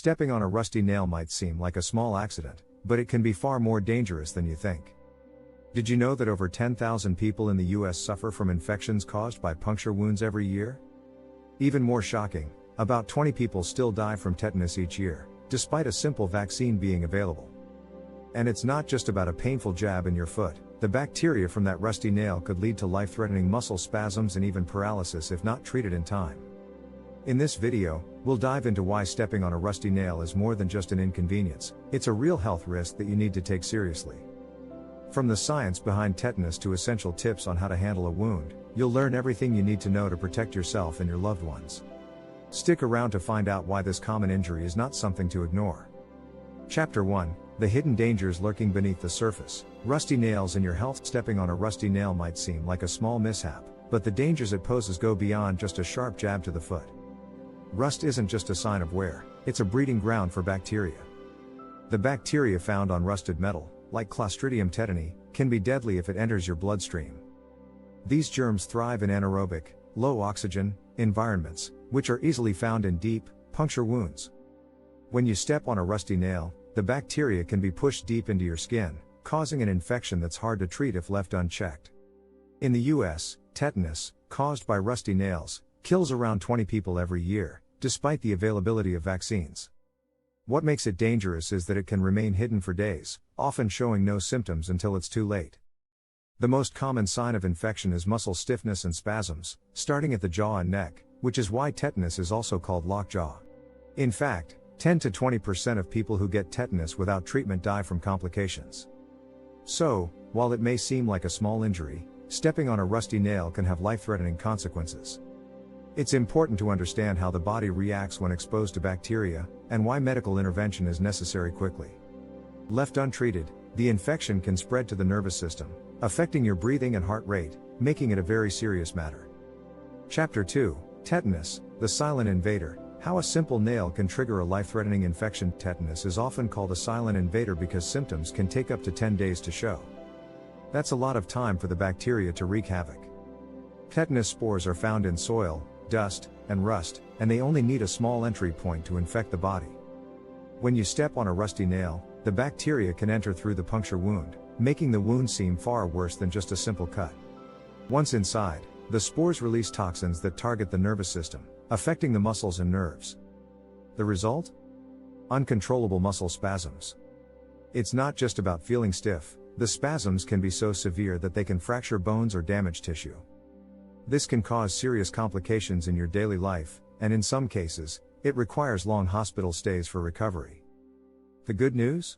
Stepping on a rusty nail might seem like a small accident, but it can be far more dangerous than you think. Did you know that over 10,000 people in the US suffer from infections caused by puncture wounds every year? Even more shocking, about 20 people still die from tetanus each year, despite a simple vaccine being available. And it's not just about a painful jab in your foot. The bacteria from that rusty nail could lead to life-threatening muscle spasms and even paralysis if not treated in time. In this video, we'll dive into why stepping on a rusty nail is more than just an inconvenience. It's a real health risk that you need to take seriously. From the science behind tetanus to essential tips on how to handle a wound, you'll learn everything you need to know to protect yourself and your loved ones. Stick around to find out why this common injury is not something to ignore. Chapter 1: The hidden dangers lurking beneath the surface. Rusty nails and your health. Stepping on a rusty nail might seem like a small mishap, but the dangers it poses go beyond just a sharp jab to the foot. Rust isn't just a sign of wear, it's a breeding ground for bacteria. The bacteria found on rusted metal, like Clostridium tetani, can be deadly if it enters your bloodstream. These germs thrive in anaerobic, low-oxygen environments, which are easily found in deep, puncture wounds. When you step on a rusty nail, the bacteria can be pushed deep into your skin, causing an infection that's hard to treat if left unchecked. In the US, tetanus, caused by rusty nails, kills around 20 people every year, despite the availability of vaccines. What makes it dangerous is that it can remain hidden for days, often showing no symptoms until it's too late. The most common sign of infection is muscle stiffness and spasms, starting at the jaw and neck, which is why tetanus is also called lockjaw. In fact, 10 to 20% of people who get tetanus without treatment die from complications. So, while it may seem like a small injury, stepping on a rusty nail can have life-threatening consequences. It's important to understand how the body reacts when exposed to bacteria, and why medical intervention is necessary quickly. Left untreated, the infection can spread to the nervous system, affecting your breathing and heart rate, making it a very serious matter. Chapter 2: Tetanus, the silent invader. How a simple nail can trigger a life-threatening infection. Tetanus is often called a silent invader because symptoms can take up to 10 days to show. That's a lot of time for the bacteria to wreak havoc. Tetanus spores are found in soil, dust, and rust, and they only need a small entry point to infect the body. When you step on a rusty nail, the bacteria can enter through the puncture wound, making the wound seem far worse than just a simple cut. Once inside, the spores release toxins that target the nervous system, affecting the muscles and nerves. The result? Uncontrollable muscle spasms. It's not just about feeling stiff, the spasms can be so severe that they can fracture bones or damage tissue. This can cause serious complications in your daily life, and in some cases, it requires long hospital stays for recovery. The good news?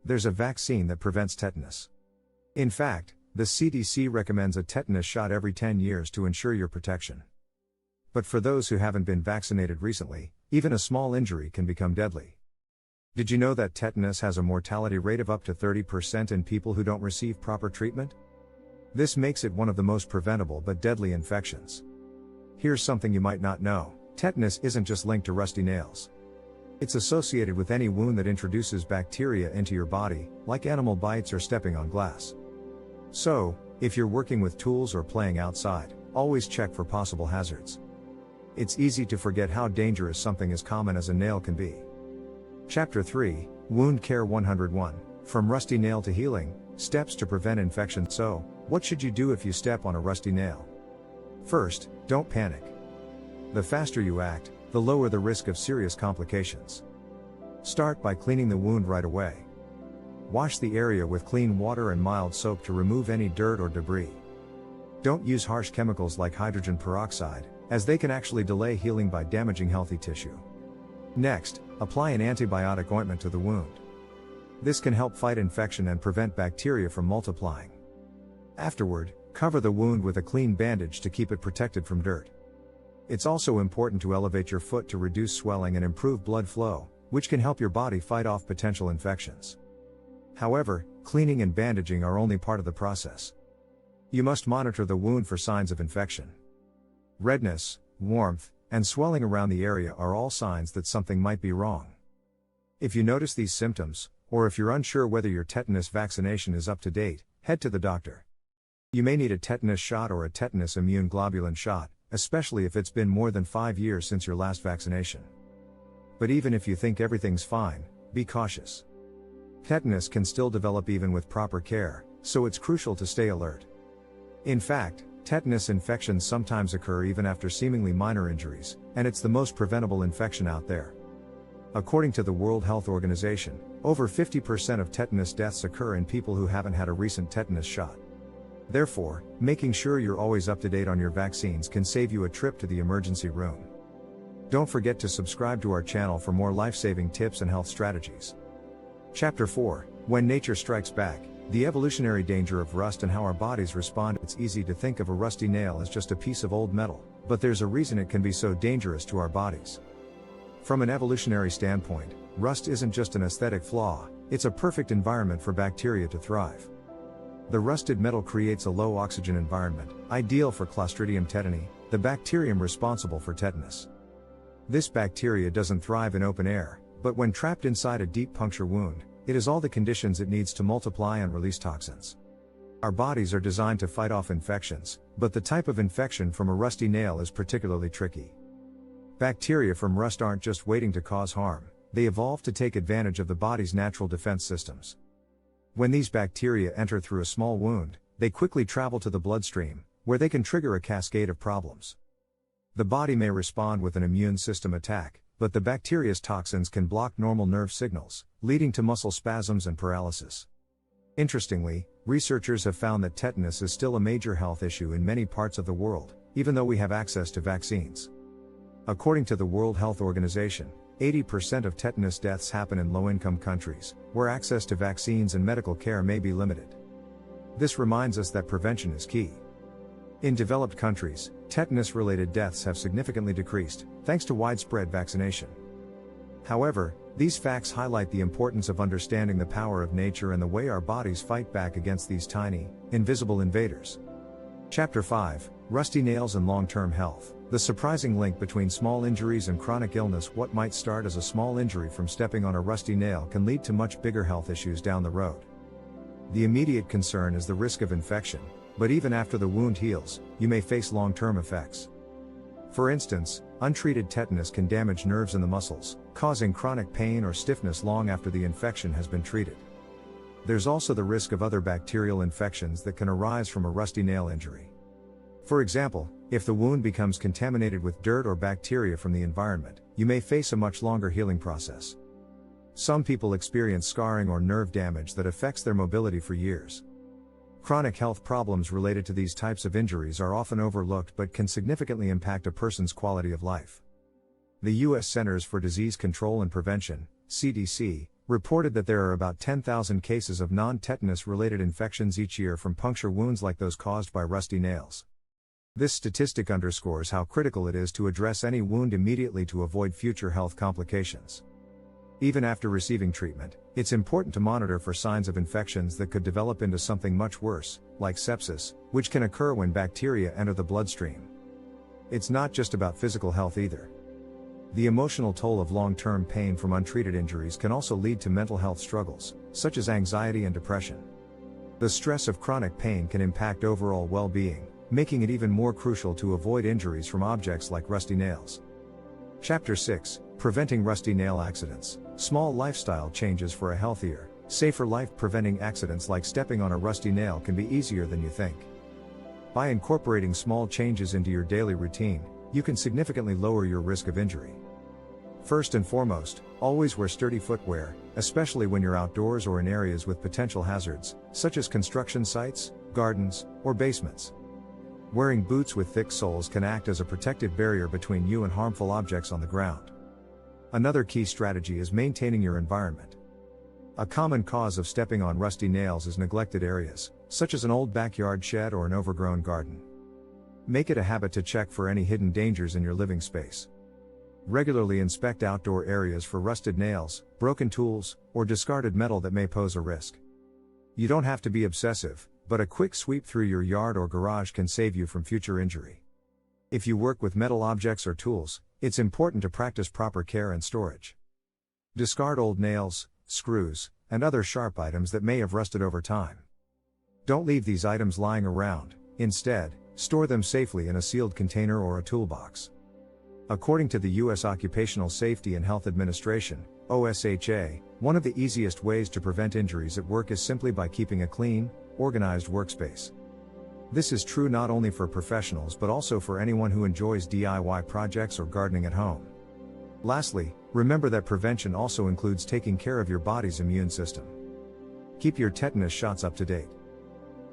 There's a vaccine that prevents tetanus. In fact, the CDC recommends a tetanus shot every 10 years to ensure your protection. But for those who haven't been vaccinated recently, even a small injury can become deadly. Did you know that tetanus has a mortality rate of up to 30% in people who don't receive proper treatment? This makes it one of the most preventable but deadly infections. Here's something you might not know: tetanus isn't just linked to rusty nails. It's associated with any wound that introduces bacteria into your body, like animal bites or stepping on glass. So, if you're working with tools or playing outside, always check for possible hazards. It's easy to forget how dangerous something as common as a nail can be. Chapter 3: Wound Care 101. From rusty nail to healing, steps to prevent infection. So, what should you do if you step on a rusty nail? First, don't panic. The faster you act, the lower the risk of serious complications. Start by cleaning the wound right away. Wash the area with clean water and mild soap to remove any dirt or debris. Don't use harsh chemicals like hydrogen peroxide, as they can actually delay healing by damaging healthy tissue. Next, apply an antibiotic ointment to the wound. This can help fight infection and prevent bacteria from multiplying. Afterward, cover the wound with a clean bandage to keep it protected from dirt. It's also important to elevate your foot to reduce swelling and improve blood flow, which can help your body fight off potential infections. However, cleaning and bandaging are only part of the process. You must monitor the wound for signs of infection. Redness, warmth, and swelling around the area are all signs that something might be wrong. If you notice these symptoms, or if you're unsure whether your tetanus vaccination is up to date, head to the doctor. You may need a tetanus shot or a tetanus immune globulin shot, especially if it's been more than 5 years since your last vaccination. But even if you think everything's fine, be cautious. Tetanus can still develop even with proper care, so it's crucial to stay alert. In fact, tetanus infections sometimes occur even after seemingly minor injuries, and it's the most preventable infection out there. According to the World Health Organization, over 50% of tetanus deaths occur in people who haven't had a recent tetanus shot. Therefore, making sure you're always up to date on your vaccines can save you a trip to the emergency room. Don't forget to subscribe to our channel for more life-saving tips and health strategies. Chapter 4: When Nature Strikes Back, the evolutionary danger of rust and how our bodies respond. It's easy to think of a rusty nail as just a piece of old metal, but there's a reason it can be so dangerous to our bodies. From an evolutionary standpoint, rust isn't just an aesthetic flaw, it's a perfect environment for bacteria to thrive. The rusted metal creates a low oxygen environment, ideal for Clostridium tetani, the bacterium responsible for tetanus. This bacteria doesn't thrive in open air, but when trapped inside a deep puncture wound, it has all the conditions it needs to multiply and release toxins. Our bodies are designed to fight off infections, but the type of infection from a rusty nail is particularly tricky. Bacteria from rust aren't just waiting to cause harm, they evolved to take advantage of the body's natural defense systems. When these bacteria enter through a small wound, they quickly travel to the bloodstream, where they can trigger a cascade of problems. The body may respond with an immune system attack, but the bacteria's toxins can block normal nerve signals, leading to muscle spasms and paralysis. Interestingly, researchers have found that tetanus is still a major health issue in many parts of the world, even though we have access to vaccines. According to the World Health Organization, 80% of tetanus deaths happen in low-income countries, where access to vaccines and medical care may be limited. This reminds us that prevention is key. In developed countries, tetanus-related deaths have significantly decreased, thanks to widespread vaccination. However, these facts highlight the importance of understanding the power of nature and the way our bodies fight back against these tiny, invisible invaders. Chapter 5: Rusty Nails and Long-Term Health. The surprising link between small injuries and chronic illness. What might start as a small injury from stepping on a rusty nail can lead to much bigger health issues down the road. The immediate concern is the risk of infection, but even after the wound heals, you may face long-term effects. For instance, untreated tetanus can damage nerves in the muscles, causing chronic pain or stiffness long after the infection has been treated. There's also the risk of other bacterial infections that can arise from a rusty nail injury. For example, if the wound becomes contaminated with dirt or bacteria from the environment, you may face a much longer healing process. Some people experience scarring or nerve damage that affects their mobility for years. Chronic health problems related to these types of injuries are often overlooked but can significantly impact a person's quality of life. The U.S. Centers for Disease Control and Prevention, CDC, reported that there are about 10,000 cases of non-tetanus related infections each year from puncture wounds like those caused by rusty nails. This statistic underscores how critical it is to address any wound immediately to avoid future health complications. Even after receiving treatment, it's important to monitor for signs of infections that could develop into something much worse, like sepsis, which can occur when bacteria enter the bloodstream. It's not just about physical health either. The emotional toll of long-term pain from untreated injuries can also lead to mental health struggles, such as anxiety and depression. The stress of chronic pain can impact overall well-being, making it even more crucial to avoid injuries from objects like rusty nails. Chapter 6: Preventing Rusty Nail Accidents. Small lifestyle changes for a healthier, safer life. Preventing accidents like stepping on a rusty nail can be easier than you think. By incorporating small changes into your daily routine, you can significantly lower your risk of injury. First and foremost, always wear sturdy footwear, especially when you're outdoors or in areas with potential hazards, such as construction sites, gardens, or basements. Wearing boots with thick soles can act as a protective barrier between you and harmful objects on the ground. Another key strategy is maintaining your environment. A common cause of stepping on rusty nails is neglected areas, such as an old backyard shed or an overgrown garden. Make it a habit to check for any hidden dangers in your living space. Regularly inspect outdoor areas for rusted nails, broken tools, or discarded metal that may pose a risk. You don't have to be obsessive, but a quick sweep through your yard or garage can save you from future injury. If you work with metal objects or tools, it's important to practice proper care and storage. Discard old nails, screws, and other sharp items that may have rusted over time. Don't leave these items lying around. Instead, store them safely in a sealed container or a toolbox. According to the U.S. Occupational Safety and Health Administration, OSHA, one of the easiest ways to prevent injuries at work is simply by keeping a clean, organized workspace. This is true not only for professionals but also for anyone who enjoys DIY projects or gardening at home. Lastly, remember that prevention also includes taking care of your body's immune system. Keep your tetanus shots up to date.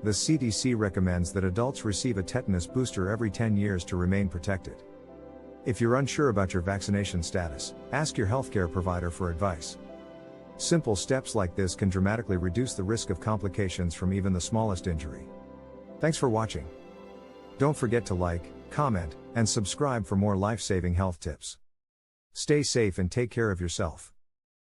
The CDC recommends that adults receive a tetanus booster every 10 years to remain protected. If you're unsure about your vaccination status, ask your healthcare provider for advice. Simple steps like this can dramatically reduce the risk of complications from even the smallest injury. Thanks for watching. Don't forget to like, comment, and subscribe for more life-saving health tips. Stay safe and take care of yourself.